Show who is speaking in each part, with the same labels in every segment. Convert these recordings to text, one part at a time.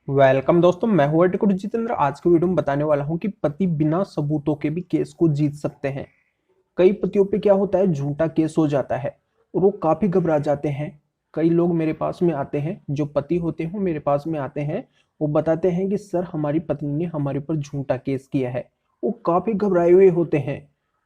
Speaker 1: Welcome दोस्तों, मैं हूं एडवोकेट जितेंद्र। आज के वीडियो में बताने वाला हूं कि पति बिना सबूतों के भी केस को जीत सकते हैं। कई पतियों पे क्या होता है, झूठा केस हो जाता है और वो काफी घबरा जाते हैं। कई लोग मेरे पास में आते हैं, जो पति होते हैं मेरे पास में आते हैं। वो बताते हैं कि सर हमारी पत्नी ने हमारे ऊपर झूठा केस किया है। वो काफी घबराए हुए होते हैं।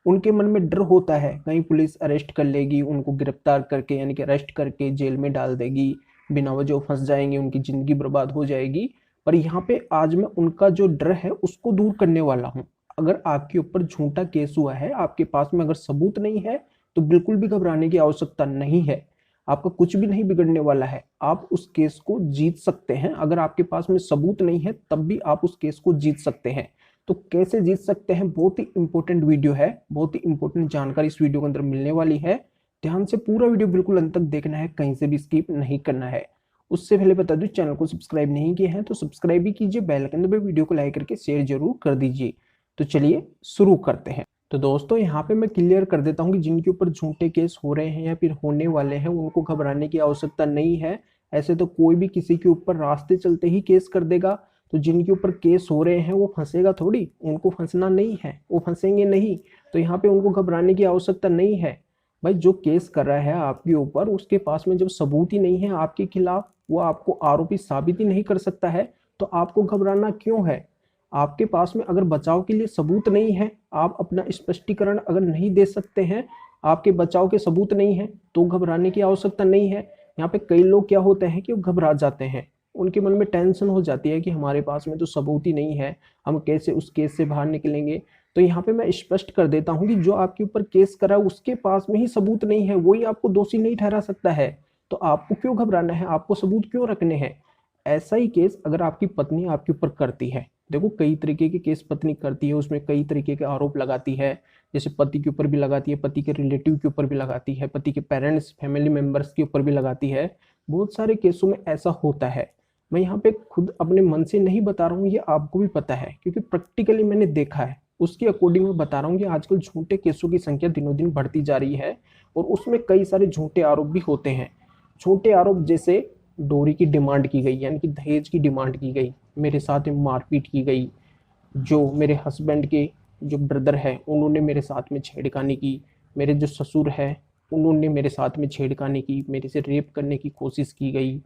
Speaker 1: उनके मन में डर होता है कहीं पुलिस अरेस्ट कर लेगी, उनको गिरफ्तार करके यानी कि अरेस्ट करके जेल में डाल देगी, बिना वजह फंस जाएंगे, उनकी जिंदगी बर्बाद हो जाएगी। पर यहाँ पे आज मैं उनका जो डर है उसको दूर करने वाला हूँ। अगर आपके ऊपर झूठा केस हुआ है, आपके पास में अगर सबूत नहीं है, तो बिल्कुल भी घबराने की आवश्यकता नहीं है। आपका कुछ भी नहीं बिगड़ने वाला है, आप उस केस को जीत सकते हैं। अगर आपके पास में सबूत नहीं है तब भी आप उस केस को जीत सकते हैं। तो कैसे जीत सकते हैं, बहुत ही इंपॉर्टेंट वीडियो है, बहुत ही इंपॉर्टेंट जानकारी इस वीडियो के अंदर मिलने वाली है। ध्यान से पूरा वीडियो बिल्कुल अंत तक देखना है, कहीं से भी स्किप नहीं करना है। उससे पहले बता दूं, चैनल को सब्सक्राइब नहीं किया है तो सब्सक्राइब भी कीजिए, बेल आइकन दबाइए, वीडियो को लाइक करके शेयर जरूर कर दीजिए। तो चलिए शुरू करते हैं। तो दोस्तों यहाँ पे मैं क्लियर कर देता हूँ कि जिनके ऊपर झूठे केस हो रहे हैं या फिर होने वाले हैं उनको घबराने की आवश्यकता नहीं है। ऐसे तो कोई भी किसी के ऊपर रास्ते चलते ही केस कर देगा। तो जिनके ऊपर केस हो रहे हैं वो फंसेगा थोड़ी, उनको फंसना नहीं है, वो फंसेंगे नहीं। तो यहाँ पे उनको घबराने की आवश्यकता नहीं है। भाई जो केस कर रहा है आपके ऊपर, उसके पास में जब सबूत ही नहीं है आपके खिलाफ, वो आपको आरोपी साबित ही नहीं कर सकता है, तो आपको घबराना क्यों है। आपके पास में अगर बचाव के लिए सबूत नहीं है, आप अपना स्पष्टीकरण अगर नहीं दे सकते हैं, आपके बचाव के सबूत नहीं है, तो घबराने की आवश्यकता नहीं है। यहाँ पे कई लोग क्या होते हैं कि वो घबरा जाते हैं, उनके मन में टेंशन हो जाती है कि हमारे पास में तो सबूत ही नहीं है, हम कैसे उस केस से बाहर निकलेंगे। तो यहाँ पे मैं स्पष्ट कर देता हूँ कि जो आपके ऊपर केस करा है उसके पास में ही सबूत नहीं है, वही आपको दोषी नहीं ठहरा सकता है। तो आपको क्यों घबराना है, आपको सबूत क्यों रखने हैं। ऐसा ही केस अगर आपकी पत्नी आपके ऊपर करती है, देखो कई तरीके के केस पत्नी करती है, उसमें कई तरीके के आरोप लगाती है। जैसे पति के ऊपर भी लगाती है, पति के रिलेटिव के ऊपर भी लगाती है, पति के पेरेंट्स फैमिली मेंबर्स के ऊपर भी लगाती है। बहुत सारे केसों में ऐसा होता है। मैं यहाँ पे खुद अपने मन से नहीं बता रहा हूँ, ये आपको भी पता है क्योंकि प्रैक्टिकली मैंने देखा है। उसके अकॉर्डिंग मैं बता रहा हूँ कि आजकल झूठे केसों की संख्या दिनों दिन बढ़ती जा रही है और उसमें कई सारे झूठे आरोप भी होते हैं। झूठे आरोप जैसे डोरी की डिमांड की गई, यानी कि दहेज की डिमांड की गई, मेरे साथ में मारपीट की गई, जो मेरे हस्बैंड के जो ब्रदर है उन्होंने मेरे साथ में छेड़खानी की, मेरे जो ससुर है उन्होंने मेरे साथ में छेड़खानी की, मेरे से रेप करने की कोशिश की गई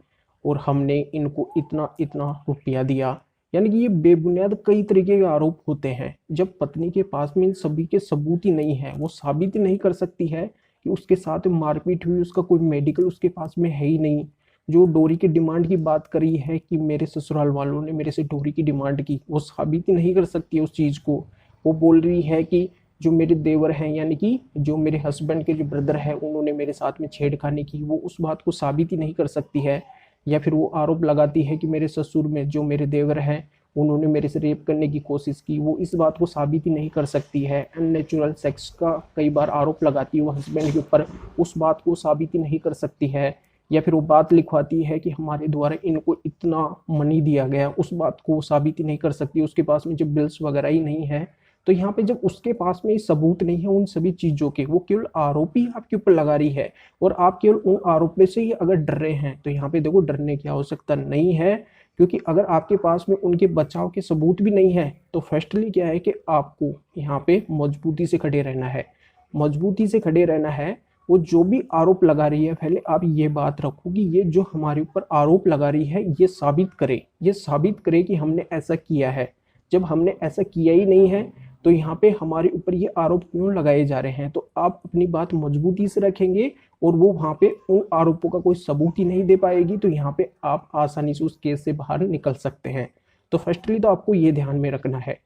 Speaker 1: और हमने इनको इतना इतना रुपया दिया। यानी कि ये बेबुनियाद कई तरीके के आरोप होते हैं। जब पत्नी के पास में इन सभी के सबूत ही नहीं है, वो साबित ही नहीं कर सकती है कि उसके साथ मारपीट हुई, उसका कोई मेडिकल उसके पास में है ही नहीं। जो डोरी की डिमांड की बात करी है कि मेरे ससुराल वालों ने मेरे से डोरी की डिमांड की, वो साबित ही नहीं कर सकती है उस चीज़ को। वो बोल रही है कि जो मेरे देवर हैं, यानी कि जो मेरे हस्बैंड के जो ब्रदर है उन्होंने मेरे साथ में छेड़खानी की, वो उस बात को साबित ही नहीं कर सकती है। या फिर वो आरोप लगाती है कि मेरे ससुर में जो मेरे देवर हैं उन्होंने मेरे से रेप करने की कोशिश की, वो इस बात को साबित ही नहीं कर सकती है। अननेचुरल सेक्स का कई बार आरोप लगाती है वो हस्बैंड के ऊपर, उस बात को साबित ही नहीं कर सकती है। या फिर वो बात लिखवाती है कि हमारे द्वारा इनको इतना मनी दिया गया, उस बात को साबित ही नहीं कर सकती, उसके पास में जब बिल्स वगैरह ही नहीं है। तो यहाँ पे जब उसके पास में सबूत नहीं है उन सभी चीजों के, वो केवल आरोपी आपके ऊपर लगा रही है और आप केवल उन आरोपों से ही अगर डर रहे हैं, तो यहाँ पे देखो डरने की आवश्यकता नहीं है। क्योंकि अगर आपके पास में उनके बचाव के सबूत भी नहीं है, तो फर्स्टली क्या है कि आपको यहाँ पे मजबूती से खड़े रहना है, मजबूती से खड़े रहना है। वो जो भी आरोप लगा रही है, पहले आप ये बात रखो कि ये जो हमारे ऊपर आरोप लगा रही है ये साबित करे, ये साबित करे कि हमने ऐसा किया है। जब हमने ऐसा किया ही नहीं है तो यहाँ पे हमारे ऊपर ये आरोप क्यों लगाए जा रहे हैं। तो आप अपनी बात मजबूती से रखेंगे और वो वहाँ पे उन आरोपों का कोई सबूत ही नहीं दे पाएगी, तो यहाँ पे आप आसानी से उस केस से बाहर निकल सकते हैं। तो फर्स्टली तो आपको ये ध्यान में रखना है।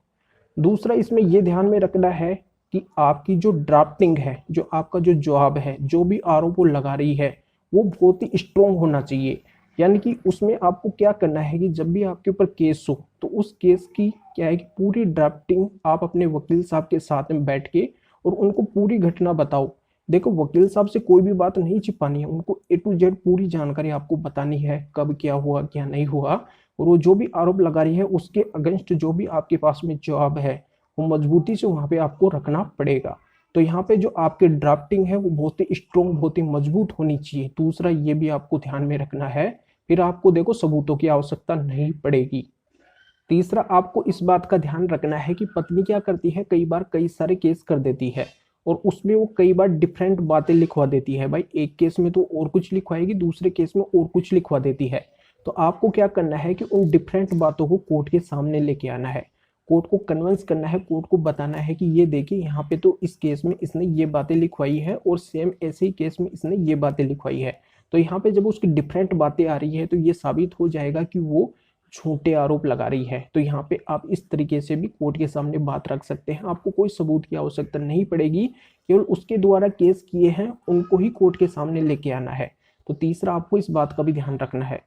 Speaker 1: दूसरा इसमें यह ध्यान में रखना है कि आपकी जो ड्राफ्टिंग है, जो आपका जो जवाब है, जो भी आरोप वो लगा रही है, वो बहुत ही स्ट्रोंग होना चाहिए। यानी कि उसमें आपको क्या करना है कि जब भी आपके ऊपर केस हो तो उस केस की क्या है कि पूरी ड्राफ्टिंग आप अपने वकील साहब के साथ में बैठ के और उनको पूरी घटना बताओ। देखो वकील साहब से कोई भी बात नहीं छिपानी है, उनको ए टू जेड पूरी जानकारी आपको बतानी है, कब क्या हुआ क्या नहीं हुआ। और वो जो भी आरोप लगा रही है उसके अगेंस्ट जो भी आपके पास में जवाब है वो मजबूती से वहां पे आपको रखना पड़ेगा। तो यहाँ पे जो आपके ड्राफ्टिंग है वो बहुत ही स्ट्रोंग, बहुत ही मजबूत होनी चाहिए। दूसरा ये भी आपको ध्यान में रखना है फिर आपको देखो सबूतों की आवश्यकता नहीं पड़ेगी। तीसरा, आपको इस बात का ध्यान रखना है कि पत्नी क्या करती है, कई बार कई सारे केस कर देती है और उसमें वो कई बार डिफरेंट बातें लिखवा देती है। भाई एक केस में तो और कुछ लिखवाएगी, दूसरे केस में और कुछ लिखवा देती है। तो आपको क्या करना है कि उन डिफरेंट बातों को कोर्ट के सामने लेके आना है, कोर्ट को कन्विंस करना है, कोर्ट को बताना है कि ये देखिए यहाँ पे तो इस केस में इसने ये बातें लिखवाई है और सेम ऐसे ही केस में इसने ये बातें लिखवाई है। तो यहाँ पे जब उसकी डिफरेंट बातें आ रही है तो ये साबित हो जाएगा कि वो झूठे आरोप लगा रही है। तो यहाँ पे आप इस तरीके से भी कोर्ट के सामने बात रख सकते हैं। आपको कोई सबूत की आवश्यकता नहीं पड़ेगी, केवल उसके द्वारा केस किए हैं उनको ही कोर्ट के सामने लेके आना है। तो तीसरा, आपको इस बात का भी ध्यान रखना है।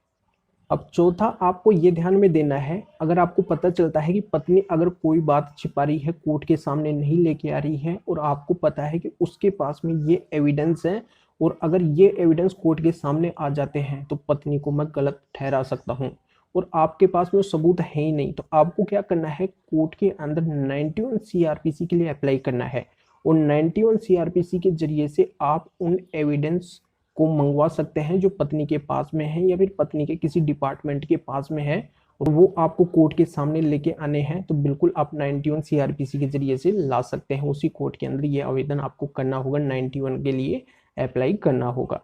Speaker 1: अब चौथा, आपको ये ध्यान में देना है, अगर आपको पता चलता है कि पत्नी अगर कोई बात छिपा रही है, कोर्ट के सामने नहीं लेके आ रही है और आपको पता है कि उसके पास में ये एविडेंस है और अगर ये एविडेंस कोर्ट के सामने आ जाते हैं तो पत्नी को मैं गलत ठहरा सकता हूँ और आपके पास में सबूत है ही नहीं, तो आपको क्या करना है, कोर्ट के अंदर 91 सीआरपीसी के लिए अप्लाई करना है और 91 सीआरपीसी के जरिए से आप उन एविडेंस को मंगवा सकते हैं जो पत्नी के पास में है या फिर पत्नी के किसी डिपार्टमेंट के पास में है और वो आपको कोर्ट के सामने लेके आने हैं। तो बिल्कुल आप 91 सीआरपीसी के जरिए से ला सकते हैं। उसी कोर्ट के अंदर ये आवेदन आपको करना होगा, 91 के लिए अप्लाई करना होगा।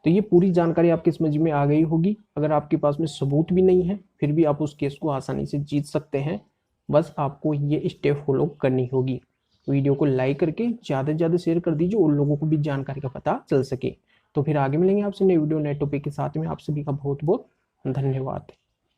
Speaker 1: तो ये पूरी जानकारी आपकी समझ में आ गई होगी। अगर आपके पास में सबूत भी नहीं है फिर भी आप उस केस को आसानी से जीत सकते हैं। बस आपको ये स्टेप फॉलो करनी होगी। वीडियो को लाइक करके ज़्यादा से ज़्यादा शेयर कर दीजिए, उन लोगों को भी जानकारी का पता चल सके। तो फिर आगे मिलेंगे आपसे नए वीडियो नए टॉपिक के साथ में। आप सभी का बहुत बहुत धन्यवाद।